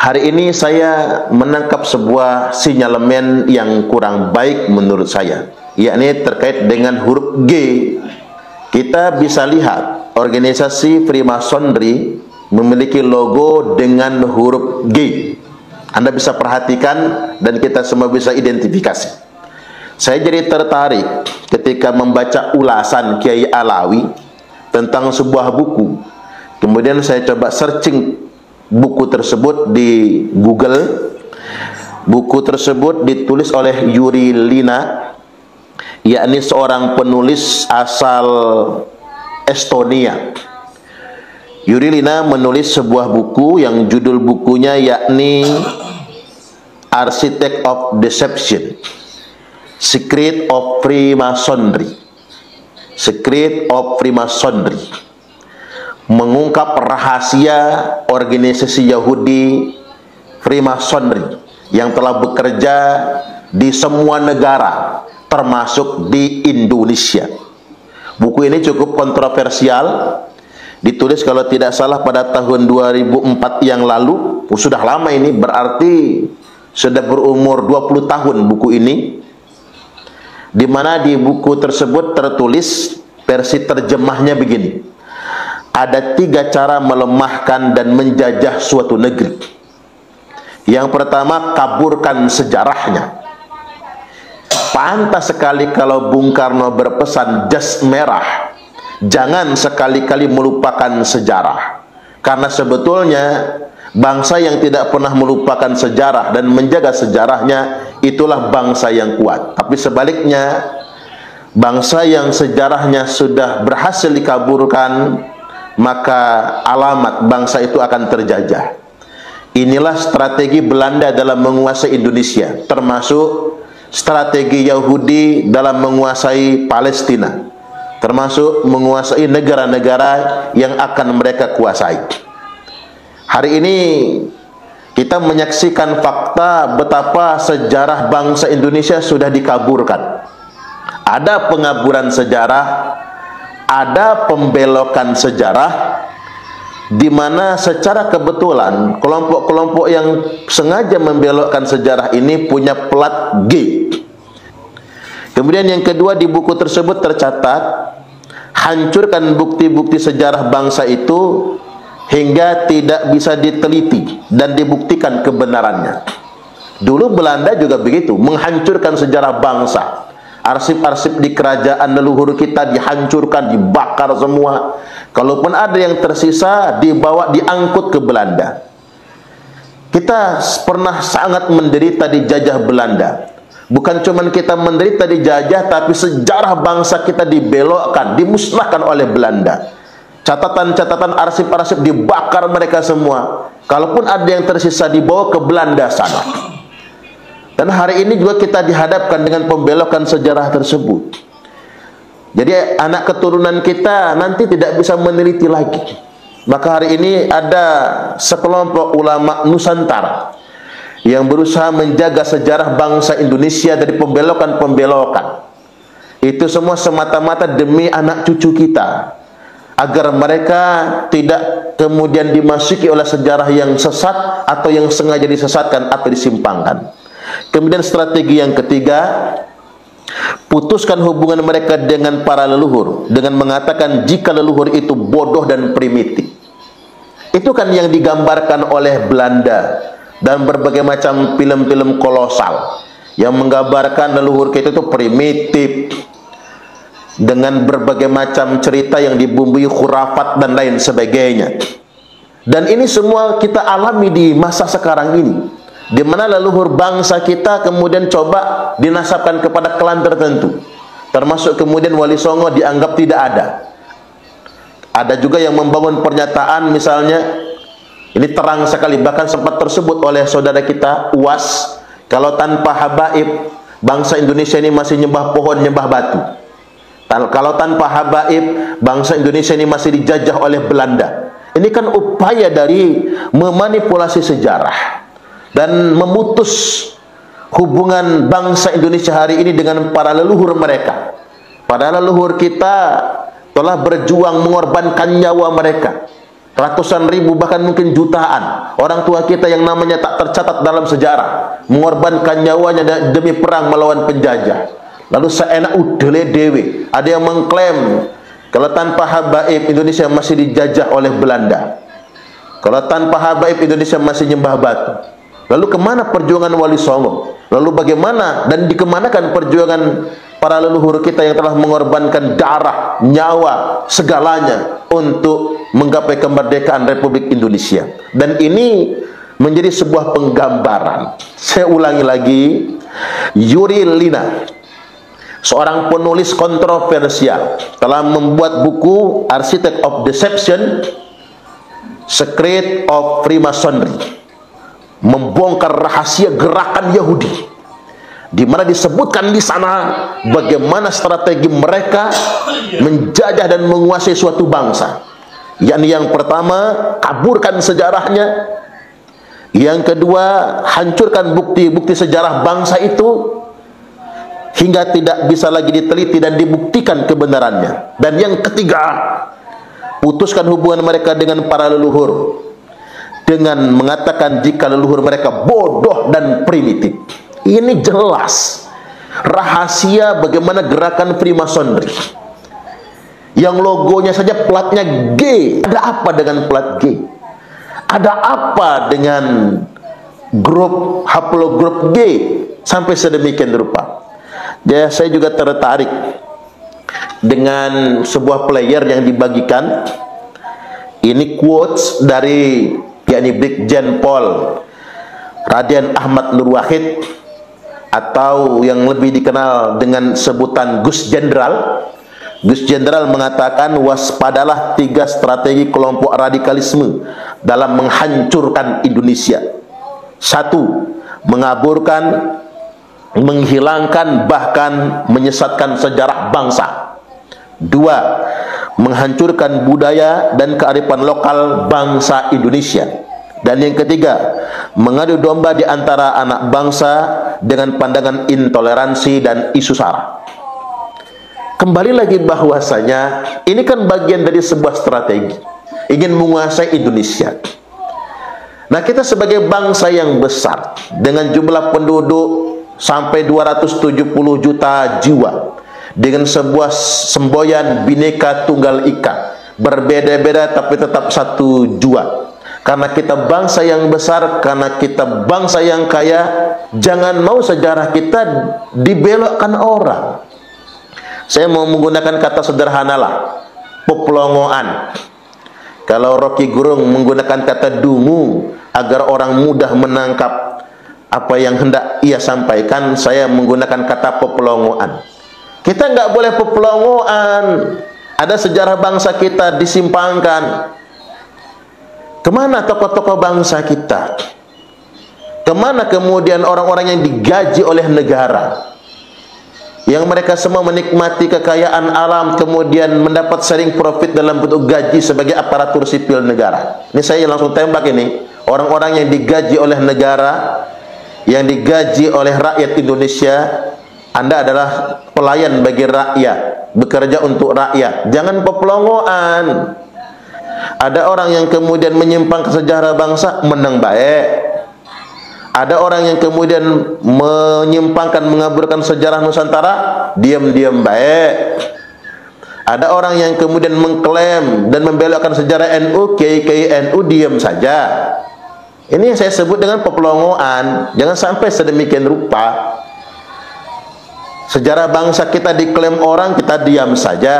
Hari ini saya menangkap sebuah sinyalemen yang kurang baik menurut saya, yakni terkait dengan huruf G. Kita bisa lihat organisasi Freemasonry memiliki logo dengan huruf G. Anda bisa perhatikan dan kita semua bisa identifikasi. Saya jadi tertarik ketika membaca ulasan Kiai Alawi tentang sebuah buku. Kemudian saya coba searching buku tersebut di Google. Buku tersebut ditulis oleh Yuri Lina, yakni seorang penulis asal Estonia. Yuri Lina menulis sebuah buku yang judul bukunya yakni Architect of Deception, Secret of Freemasonry. Secret of Freemasonry, mengungkap rahasia organisasi Yahudi Freemasonry yang telah bekerja di semua negara, termasuk di Indonesia. Buku ini cukup kontroversial, ditulis kalau tidak salah pada tahun 2004 yang lalu. Sudah lama ini, berarti sudah berumur 20 tahun buku ini. Di mana di buku tersebut tertulis, versi terjemahnya begini: ada 3 cara melemahkan dan menjajah suatu negeri. Yang pertama, kaburkan sejarahnya. Pantas sekali kalau Bung Karno berpesan jas merah, jangan sekali-kali melupakan sejarah. Karena sebetulnya bangsa yang tidak pernah melupakan sejarah dan menjaga sejarahnya, itulah bangsa yang kuat. Tapi sebaliknya, bangsa yang sejarahnya sudah berhasil dikaburkan, maka alamat bangsa itu akan terjajah. Inilah strategi Belanda dalam menguasai Indonesia, termasuk strategi Yahudi dalam menguasai Palestina, termasuk menguasai negara-negara yang akan mereka kuasai. Hari ini kita menyaksikan fakta betapa sejarah bangsa Indonesia sudah dikaburkan. Ada pengaburan sejarah, ada pembelokan sejarah, di mana secara kebetulan kelompok-kelompok yang sengaja membelokkan sejarah ini punya plat G. Kemudian yang kedua, di buku tersebut tercatat, hancurkan bukti-bukti sejarah bangsa itu hingga tidak bisa diteliti dan dibuktikan kebenarannya. Dulu Belanda juga begitu, menghancurkan sejarah bangsa. Arsip-arsip di kerajaan leluhur kita dihancurkan, dibakar semua. Kalaupun ada yang tersisa, dibawa, diangkut ke Belanda. Kita pernah sangat menderita dijajah Belanda. Bukan cuma kita menderita dijajah, tapi sejarah bangsa kita dibelokkan, dimusnahkan oleh Belanda. Catatan-catatan arsip-arsip dibakar mereka semua. Kalaupun ada yang tersisa, dibawa ke Belanda sana. Dan hari ini juga kita dihadapkan dengan pembelokan sejarah tersebut. Jadi anak keturunan kita nanti tidak bisa meneliti lagi. Maka hari ini ada sekelompok ulama Nusantara yang berusaha menjaga sejarah bangsa Indonesia dari pembelokan-pembelokan. Itu semua semata-mata demi anak cucu kita, agar mereka tidak kemudian dimasuki oleh sejarah yang sesat atau yang sengaja disesatkan atau disimpangkan. Kemudian strategi yang ketiga, putuskan hubungan mereka dengan para leluhur dengan mengatakan jika leluhur itu bodoh dan primitif. Itu kan yang digambarkan oleh Belanda dan berbagai macam film-film kolosal yang menggambarkan leluhur kita itu primitif, dengan berbagai macam cerita yang dibumbui khurafat dan lain sebagainya. Dan ini semua kita alami di masa sekarang ini, di mana leluhur bangsa kita kemudian coba dinasabkan kepada klan tertentu, termasuk kemudian Wali Songo dianggap tidak ada. Ada juga yang membangun pernyataan, misalnya ini terang sekali, bahkan sempat tersebut oleh saudara kita UAS, kalau tanpa habaib bangsa Indonesia ini masih nyembah pohon, nyembah batu. Kalau tanpa habaib bangsa Indonesia ini masih dijajah oleh Belanda. Ini kan upaya dari memanipulasi sejarah dan memutus hubungan bangsa Indonesia hari ini dengan para leluhur mereka. Padahal leluhur kita telah berjuang mengorbankan nyawa mereka ratusan ribu bahkan mungkin jutaan orang tua kita yang namanya tak tercatat dalam sejarah mengorbankan nyawanya demi perang melawan penjajah. Lalu seenak udele dewe, ada yang mengklaim kalau tanpa habaib Indonesia masih dijajah oleh Belanda, kalau tanpa habaib Indonesia masih nyembah batu. Lalu kemana perjuangan Wali Songo? Lalu bagaimana dan dikemanakan perjuangan para leluhur kita yang telah mengorbankan darah, nyawa, segalanya untuk menggapai kemerdekaan Republik Indonesia? Dan ini menjadi sebuah penggambaran. Saya ulangi lagi, Yuri Lina, seorang penulis kontroversial, telah membuat buku Architect of Deception, Secret of Freemasonry, membongkar rahasia gerakan Yahudi, di mana disebutkan di sana bagaimana strategi mereka menjajah dan menguasai suatu bangsa. Yakni yang pertama, kaburkan sejarahnya. Yang kedua, hancurkan bukti-bukti sejarah bangsa itu hingga tidak bisa lagi diteliti dan dibuktikan kebenarannya. Dan yang ketiga, putuskan hubungan mereka dengan para leluhur dengan mengatakan jika leluhur mereka bodoh dan primitif. Ini jelas rahasia bagaimana gerakan Freemasonry yang logonya saja platnya G. Ada apa dengan plat G? Ada apa dengan grup haplogrup G sampai sedemikian rupa? Ya, saya juga tertarik dengan sebuah player yang dibagikan. Ini quotes dari yakni Brigjen Pol Raden Ahmad Nur Wahid, atau yang lebih dikenal dengan sebutan Gus Jenderal. Gus Jenderal mengatakan, waspadalah 3 strategi kelompok radikalisme dalam menghancurkan Indonesia. 1. Mengaburkan, menghilangkan, bahkan menyesatkan sejarah bangsa. 2. Menghancurkan budaya dan kearifan lokal bangsa Indonesia. Dan yang ketiga, mengadu domba di antara anak bangsa dengan pandangan intoleransi dan isu sara. Kembali lagi bahwasanya ini kan bagian dari sebuah strategi ingin menguasai Indonesia. Nah, kita sebagai bangsa yang besar dengan jumlah penduduk sampai 270 juta jiwa, dengan sebuah semboyan Bhinneka Tunggal Ika, berbeda-beda tapi tetap satu jua. Karena kita bangsa yang besar, karena kita bangsa yang kaya, jangan mau sejarah kita dibelokkan orang. Saya mau menggunakan kata sederhana lah, peplongoan. Kalau Rocky Gerung menggunakan kata dungu agar orang mudah menangkap apa yang hendak ia sampaikan, saya menggunakan kata peplongoan. Kita nggak boleh peplongoan. Ada sejarah bangsa kita disimpangkan. Kemana tokoh-tokoh bangsa kita? Kemana kemudian orang-orang yang digaji oleh negara, yang mereka semua menikmati kekayaan alam, kemudian mendapat sharing profit dalam bentuk gaji sebagai aparatur sipil negara? Ini saya langsung tembak ini. Orang-orang yang digaji oleh negara, yang digaji oleh rakyat Indonesia, Anda adalah pelayan bagi rakyat, bekerja untuk rakyat. Jangan peplongoan. Ada orang yang kemudian menyimpang ke sejarah bangsa, menang baik. Ada orang yang kemudian menyimpangkan, mengaburkan sejarah Nusantara, diam-diam baik. Ada orang yang kemudian mengklaim dan membelokkan sejarah NU, kiai-kiai NU, diam saja. Ini yang saya sebut dengan peplongoan. Jangan sampai sedemikian rupa. Sejarah bangsa kita diklaim orang, kita diam saja.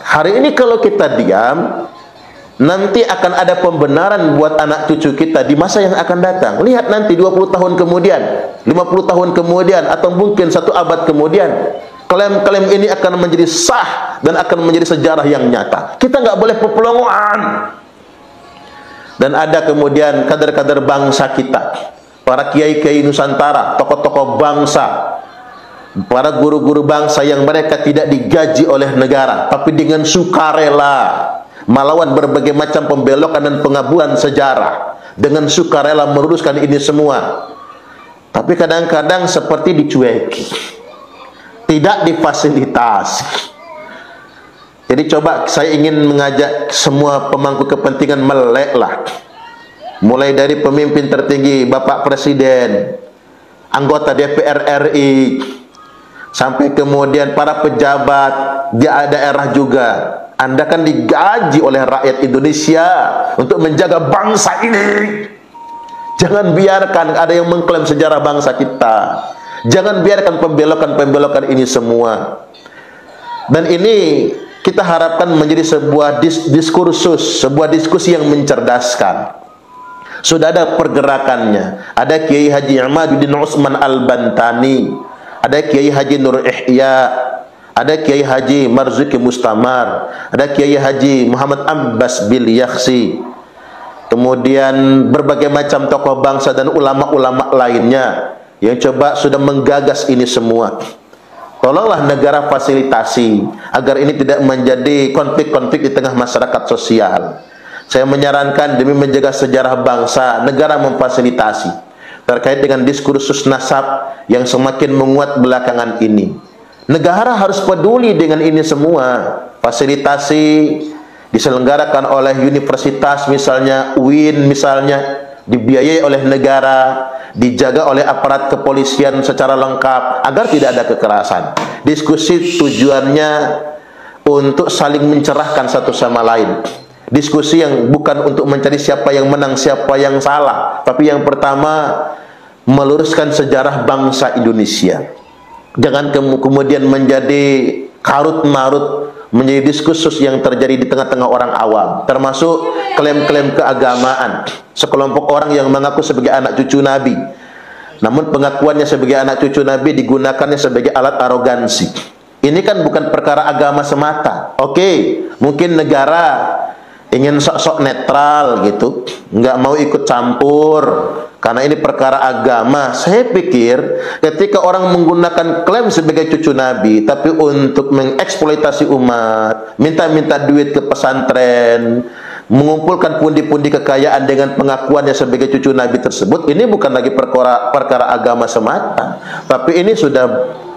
Hari ini kalau kita diam, nanti akan ada pembenaran buat anak cucu kita di masa yang akan datang. Lihat nanti 20 tahun kemudian, 50 tahun kemudian, atau mungkin 1 abad kemudian, klaim-klaim ini akan menjadi sah dan akan menjadi sejarah yang nyata. Kita nggak boleh peplongoan. Dan ada kemudian kader-kader bangsa kita, para kiai-kiai Nusantara, tokoh-tokoh bangsa, para guru-guru bangsa yang mereka tidak digaji oleh negara, tapi dengan sukarela melawan berbagai macam pembelokan dan pengaburan sejarah, dengan sukarela meluruskan ini semua. Tapi kadang-kadang seperti dicueki, tidak difasilitasi. Jadi coba saya ingin mengajak semua pemangku kepentingan meleklah. Mulai dari pemimpin tertinggi, Bapak Presiden, anggota DPR RI, sampai kemudian para pejabat di daerah juga. Anda kan digaji oleh rakyat Indonesia untuk menjaga bangsa ini. Jangan biarkan ada yang mengklaim sejarah bangsa kita. Jangan biarkan pembelokan-pembelokan ini semua. Dan ini kita harapkan menjadi sebuah diskursus, sebuah diskusi yang mencerdaskan. Sudah ada pergerakannya. Ada Kiai Haji Ahmaduddin Utsman Al-Bantani, ada Kiai Haji Nur Ihya, ada Kiai Haji Marzuki Mustamar, ada Kiai Haji Muhammad Abbas Bil Yakhsi, kemudian berbagai macam tokoh bangsa dan ulama-ulama lainnya yang coba sudah menggagas ini semua. Tolonglah negara fasilitasi agar ini tidak menjadi konflik-konflik di tengah masyarakat sosial. Saya menyarankan demi menjaga sejarah bangsa, negara memfasilitasi terkait dengan diskursus nasab yang semakin menguat belakangan ini. Negara harus peduli dengan ini semua. Fasilitasi diselenggarakan oleh universitas misalnya, UIN misalnya, dibiayai oleh negara, dijaga oleh aparat kepolisian secara lengkap agar tidak ada kekerasan. Diskusi tujuannya untuk saling mencerahkan satu sama lain. Diskusi yang bukan untuk mencari siapa yang menang, siapa yang salah, tapi yang pertama meluruskan sejarah bangsa Indonesia. Jangan kemudian menjadi karut-marut, menjadi diskursus yang terjadi di tengah-tengah orang awam, termasuk klaim-klaim keagamaan. Sekelompok orang yang mengaku sebagai anak cucu Nabi, namun pengakuannya sebagai anak cucu Nabi digunakannya sebagai alat arogansi. Ini kan bukan perkara agama semata. Oke, mungkin negara ingin sok-sok netral gitu, nggak mau ikut campur karena ini perkara agama. Saya pikir ketika orang menggunakan klaim sebagai cucu Nabi tapi untuk mengeksploitasi umat, minta-minta duit ke pesantren, mengumpulkan pundi-pundi kekayaan dengan pengakuannya sebagai cucu Nabi tersebut, ini bukan lagi perkara agama semata, tapi ini sudah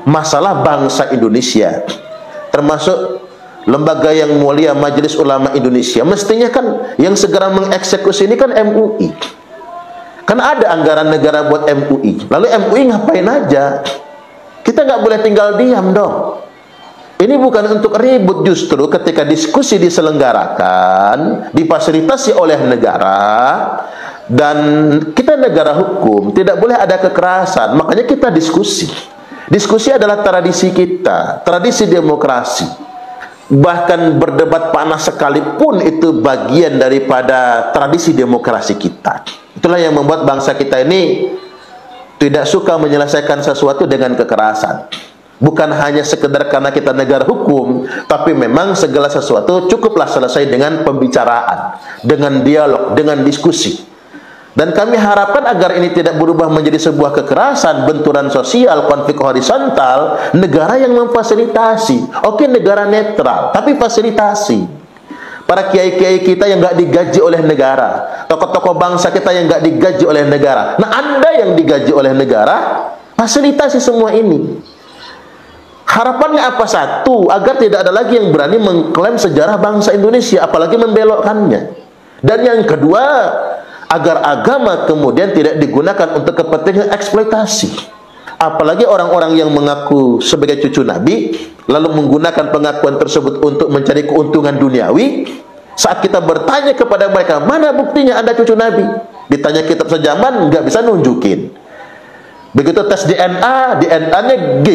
masalah bangsa Indonesia, termasuk lembaga yang mulia Majelis Ulama Indonesia. Mestinya kan yang segera mengeksekusi ini kan MUI. Kan ada anggaran negara buat MUI. Lalu MUI ngapain aja? Kita nggak boleh tinggal diam dong. Ini bukan untuk ribut, justru ketika diskusi diselenggarakan, difasilitasi oleh negara, dan kita negara hukum, tidak boleh ada kekerasan. Makanya kita diskusi. Diskusi adalah tradisi kita, tradisi demokrasi. Bahkan berdebat panas sekalipun itu bagian daripada tradisi demokrasi kita. Itulah yang membuat bangsa kita ini tidak suka menyelesaikan sesuatu dengan kekerasan. Bukan hanya sekedar karena kita negara hukum, tapi memang segala sesuatu cukuplah selesai dengan pembicaraan, dengan dialog, dengan diskusi. Dan kami harapkan agar ini tidak berubah menjadi sebuah kekerasan, benturan sosial, konflik horizontal. Negara yang memfasilitasi. Oke, negara netral, tapi fasilitasi. Para kiai-kiai kita yang nggak digaji oleh negara, tokoh-tokoh bangsa kita yang nggak digaji oleh negara. Nah, Anda yang digaji oleh negara, fasilitasi semua ini. Harapannya apa? Satu, agar tidak ada lagi yang berani mengklaim sejarah bangsa Indonesia, apalagi membelokkannya. Dan yang kedua, agar agama kemudian tidak digunakan untuk kepentingan eksploitasi. Apalagi orang-orang yang mengaku sebagai cucu Nabi, lalu menggunakan pengakuan tersebut untuk mencari keuntungan duniawi. Saat kita bertanya kepada mereka, mana buktinya Anda cucu Nabi? Ditanya kitab sejaman, nggak bisa nunjukin. Begitu tes DNA, DNA-nya G.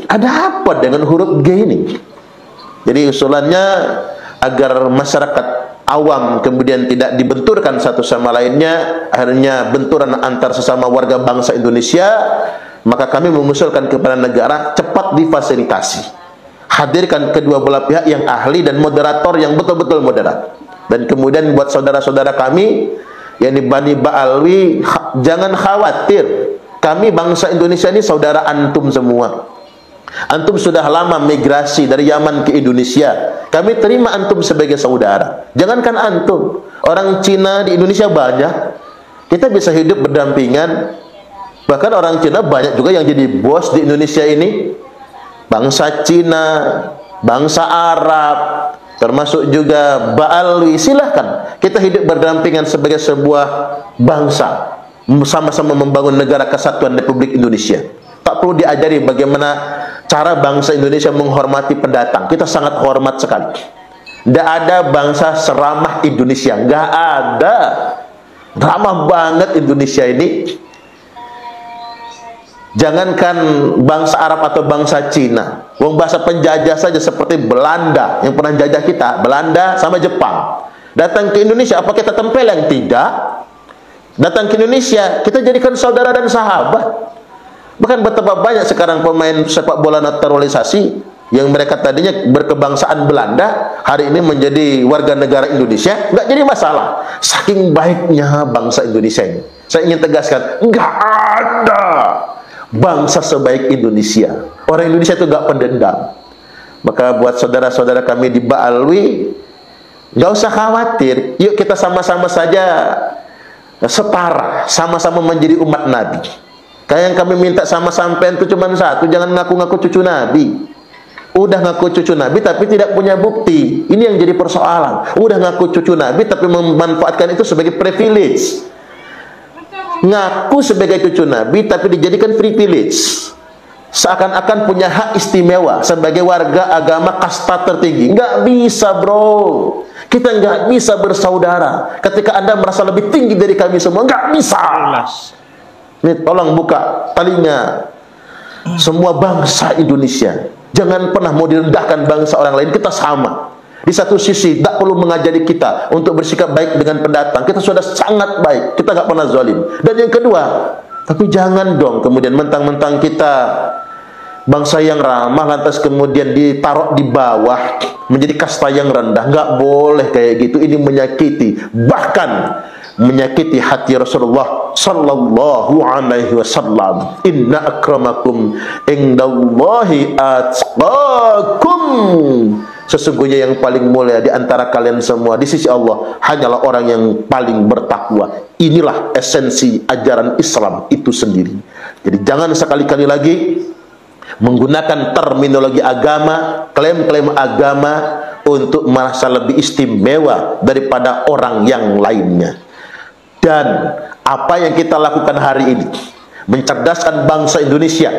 Ada apa dengan huruf G ini? Jadi usulannya agar masyarakat awam kemudian tidak dibenturkan satu sama lainnya, akhirnya benturan antar sesama warga bangsa Indonesia, maka kami mengusulkan kepada negara cepat difasilitasi. Hadirkan kedua belah pihak yang ahli dan moderator yang betul-betul moderat. Dan kemudian buat saudara-saudara kami yang di Bani Ba'alwi, jangan khawatir. Kami bangsa Indonesia ini saudara antum semua. Antum sudah lama migrasi dari Yaman ke Indonesia. Kami terima antum sebagai saudara. Jangankan antum, orang Cina di Indonesia banyak. Kita bisa hidup berdampingan. Bahkan orang Cina banyak juga yang jadi bos di Indonesia ini. Bangsa Cina, bangsa Arab, termasuk juga Ba'alwi. Silahkan kita hidup berdampingan sebagai sebuah bangsa, sama-sama membangun negara kesatuan Republik Indonesia. Tak perlu diajari bagaimana cara bangsa Indonesia menghormati pendatang. Kita sangat hormat sekali. Tidak ada bangsa seramah Indonesia, nggak ada. Ramah banget Indonesia ini. Jangankan bangsa Arab atau bangsa Cina, wong bahasa penjajah saja seperti Belanda yang pernah jajah kita, Belanda sama Jepang, datang ke Indonesia, apa kita tempeleng? Tidak. Datang ke Indonesia, kita jadikan saudara dan sahabat. Bahkan betapa banyak sekarang pemain sepak bola naturalisasi yang mereka tadinya berkebangsaan Belanda, hari ini menjadi warga negara Indonesia, nggak jadi masalah. Saking baiknya bangsa Indonesia ini. Saya ingin tegaskan, nggak ada bangsa sebaik Indonesia. Orang Indonesia itu nggak pendendam. Maka buat saudara-saudara kami di Ba'alwi, nggak usah khawatir. Yuk kita sama-sama saja setara, sama-sama menjadi umat Nabi. Kayak yang kami minta sama sampean itu cuma satu, jangan ngaku-ngaku cucu Nabi. Udah ngaku cucu Nabi tapi tidak punya bukti. Ini yang jadi persoalan. Udah ngaku cucu Nabi tapi memanfaatkan itu sebagai privilege. Ngaku sebagai cucu Nabi tapi dijadikan privilege. Seakan-akan punya hak istimewa sebagai warga agama kasta tertinggi. Nggak bisa, bro. Kita nggak bisa bersaudara ketika Anda merasa lebih tinggi dari kami semua. Nggak bisa. Ini tolong buka telinga semua bangsa Indonesia. Jangan pernah mau direndahkan bangsa orang lain. Kita sama. Di satu sisi tak perlu mengajari kita untuk bersikap baik dengan pendatang. Kita sudah sangat baik. Kita nggak pernah zalim. Dan yang kedua, tapi jangan dong kemudian mentang-mentang kita bangsa yang ramah lantas kemudian ditaruh di bawah menjadi kasta yang rendah. Nggak boleh kayak gitu. Ini menyakiti, bahkan menyakiti hati Rasulullah sallallahu alaihi wasallam. Inna akramakum indallahi atqakum. Sesungguhnya yang paling mulia di antara kalian semua di sisi Allah hanyalah orang yang paling bertakwa. Inilah esensi ajaran Islam itu sendiri. Jadi jangan sekali-kali lagi menggunakan terminologi agama, klaim-klaim agama untuk merasa lebih istimewa daripada orang yang lainnya. Dan apa yang kita lakukan hari ini, mencerdaskan bangsa Indonesia,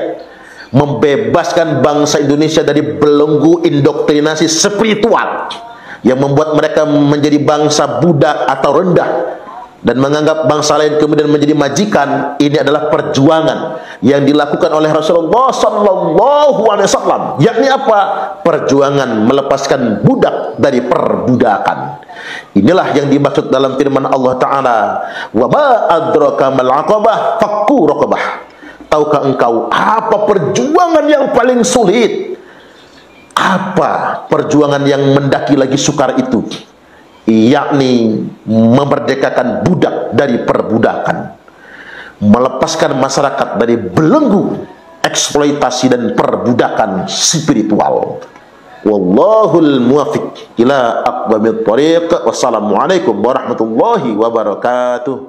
membebaskan bangsa Indonesia dari belenggu indoktrinasi spiritual yang membuat mereka menjadi bangsa budak atau rendah dan menganggap bangsa lain kemudian menjadi majikan. Ini adalah perjuangan yang dilakukan oleh Rasulullah sallallahu alaihi wasallam. Yakni apa? Perjuangan melepaskan budak dari perbudakan. Inilah yang dimaksud dalam firman Allah Ta'ala, wa ma adraka mal aqabah fakku raqabah. Tahukah engkau apa perjuangan yang paling sulit? Apa perjuangan yang mendaki lagi sukar itu? Yakni memerdekakan budak dari perbudakan, melepaskan masyarakat dari belenggu eksploitasi dan perbudakan spiritual. Wallahul muwaffiq ila aqwamit thariq. Wassalamualaikum warahmatullahi wabarakatuh.